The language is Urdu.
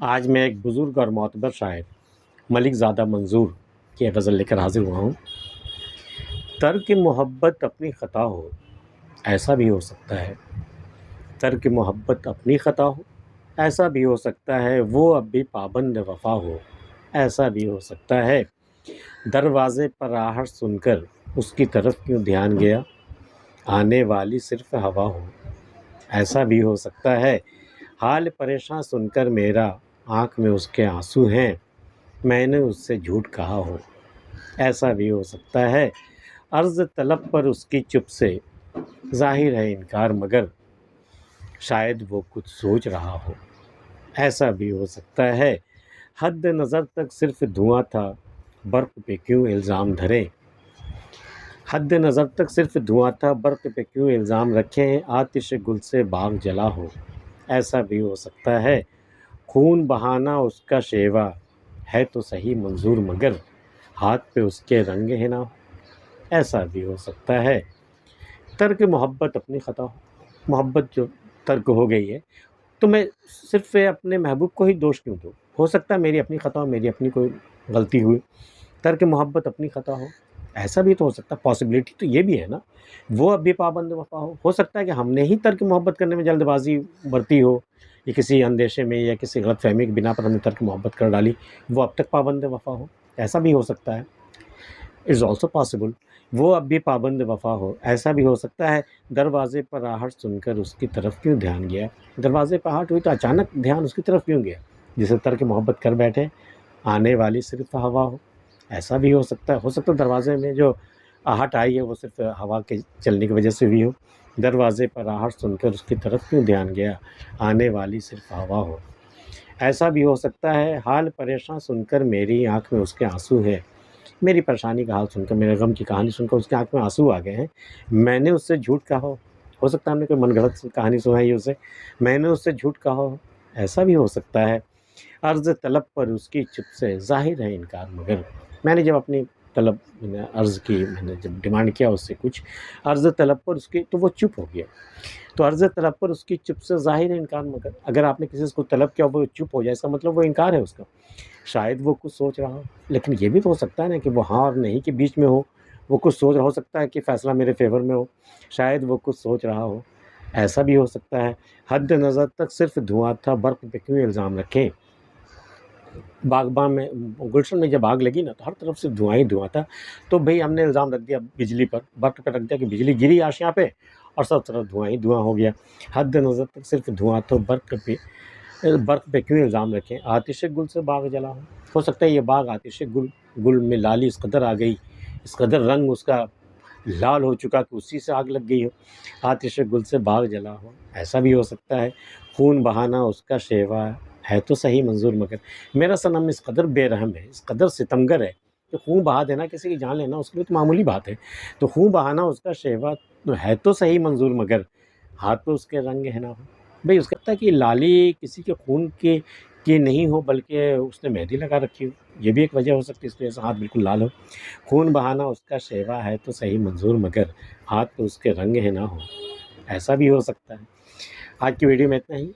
آج میں ایک بزرگ اور معتبر شاعر ملک زادہ منظور کی غزل لے کر حاضر ہوا ہوں۔ ترک محبت اپنی خطا ہو، ایسا بھی ہو سکتا ہے۔ ترک محبت اپنی خطا ہو، ایسا بھی ہو سکتا ہے۔ وہ اب بھی پابند وفا ہو، ایسا بھی ہو سکتا ہے۔ دروازے پر آہٹ سن کر اس کی طرف کیوں دھیان گیا، آنے والی صرف ہوا ہو، ایسا بھی ہو سکتا ہے۔ حال پریشاں سن کر میرا، آنکھ میں اس کے آنسو ہیں، میں نے اس سے جھوٹ کہا ہو، ایسا بھی ہو سکتا ہے۔ عرض طلب پر اس کی چپ سے، ظاہر ہے انکار، مگر شاید وہ کچھ سوچ رہا ہو، ایسا بھی ہو سکتا ہے۔ حد نظر تک صرف دھواں تھا، برق پہ کیوں الزام دھرے، حد نظر تک صرف دھواں تھا، برق پہ کیوں الزام رکھیں، آتش گل سے باغ جلا ہو، ایسا بھی ہو سکتا ہے۔ خون بہانا اس کا شیوا ہے تو صحیح منظور، مگر ہاتھ پہ اس کے رنگ ہے نہ، ایسا بھی ہو سکتا ہے۔ ترک محبت اپنی خطا ہو، محبت جو ترک ہو گئی ہے تو میں صرف اپنے محبوب کو ہی دوش کیوں دوں؟ ہو سکتا ہے میری اپنی خطا ہو، میری اپنی کوئی غلطی ہوئی۔ ترک محبت اپنی خطا ہو، ایسا بھی تو ہو سکتا ہے، پاسبلٹی تو یہ بھی ہے نا۔ وہ اب بھی پابند وفا ہو سکتا ہے کہ ہم نے ہی ترک محبت کرنے میں جلد بازی برتی ہو، یا کسی اندیشے میں یا کسی غلط فہمی کی بنا پر ہم نے ترک محبت کر ڈالی، وہ اب تک پابند وفا ہو، ایسا بھی ہو سکتا ہے۔ It's also possible. وہ اب بھی پابند وفا ہو، ایسا بھی ہو سکتا ہے۔ دروازے پر آہٹ سن کر اس کی طرف کیوں دھیان گیا، دروازے پر آہٹ ہوئی تو اچانک دھیان اس کی طرف کیوں گیا، جسے ترک محبت کر بیٹھے، آنے والی صرف ہوا ہو، ایسا بھی ہو سکتا ہے۔ ہو سکتا ہے دروازے میں جو آہٹ آئی ہے وہ صرف ہوا کے چلنے کی وجہ سے بھی ہو۔ دروازے پر آہٹ سن کر اس کی طرف کیوں دھیان گیا، آنے والی صرف ہوا ہو، ایسا بھی ہو سکتا ہے۔ حال پریشاں سن کر میری آنکھ میں اس کے آنسو ہے، میری پریشانی کا حال سن کر، میرے غم کی کہانی سن کر اس کی آنکھ میں آنسو آ گئے ہیں، میں نے اس سے جھوٹ کہا ہو سکتا ہے ہم نے کوئی من گھڑت کہانی سنائی اسے، میں نے اس سے جھوٹ کہا ہو، ایسا بھی ہو سکتا ہے۔ عرض طلب پر اس کی چپ سے، ظاہر ہے انکار، مگر میں نے جب اپنی طلب عرض کی، میں نے جب ڈیمانڈ کیا اس سے کچھ، عرض طلب پر اس کی، تو وہ چپ ہو گیا۔ تو عرض طلب پر اس کی چپ سے، ظاہر ہے انکار، مگر اگر آپ نے کسی کو طلب کیا وہ چپ ہو جائے، اس کا مطلب وہ انکار ہے اس کا، شاید وہ کچھ سوچ رہا ہو۔ لیکن یہ بھی تو ہو سکتا ہے نا کہ وہ ہاں اور نہیں کے بیچ میں ہو، وہ کچھ سوچ رہا، ہو سکتا ہے کہ فیصلہ میرے فیور میں ہو، شاید وہ کچھ سوچ رہا ہو، ایسا بھی ہو سکتا ہے۔ حد نظر تک صرف دھواں تھا، برق پہ کیوں الزام رکھیں، باغباں میں، گلشن میں جب آگ لگی نا تو ہر طرف سے دھواں ہی دھواں تھا، تو بھئی ہم نے الزام رکھ دیا بجلی پر، برق پہ رکھ دیا کہ بجلی گری آشیاں پہ، اور سب طرف دھواں ہی دھواں ہو گیا۔ حد نظر تک صرف دھواں تو، برق پہ کیوں الزام رکھیں، آتش گل سے باغ جلا ہو سکتا ہے یہ باغ آتش گل میں لالی اس قدر آ گئی، اس قدر رنگ اس کا لال ہو چکا کہ اسی سے آگ لگ گئی ہو، آتش گل سے باغ جلا ہو، ایسا بھی ہو سکتا ہے۔ خون بہانا اس کا شیوا ہے تو صحیح منظور، مگر میرا صنم اس قدر بے رحم ہے، اس قدر ستمگر ہے کہ خون بہا دینا، کسی کی جان لینا اس کے لیے تو معمولی بات ہے، تو خون بہانا اس کا شیوا ہے تو صحیح منظور، مگر ہاتھ پہ اس کے رنگ ہے نہ ہو۔ بھئی اس کہتا ہے کہ لالی کسی کے خون کی نہیں ہو، بلکہ اس نے مہندی لگا رکھی ہو، یہ بھی ایک وجہ ہو سکتی ہے اس لیے ہاتھ بالکل لال ہو۔ خون بہانا اس کا شیوا ہے تو صحیح منظور، مگر ہاتھ پہ اس کے رنگ ہے نہ ہو، ایسا بھی ہو سکتا ہے۔ آج کی ویڈیو میں اتنا ہی۔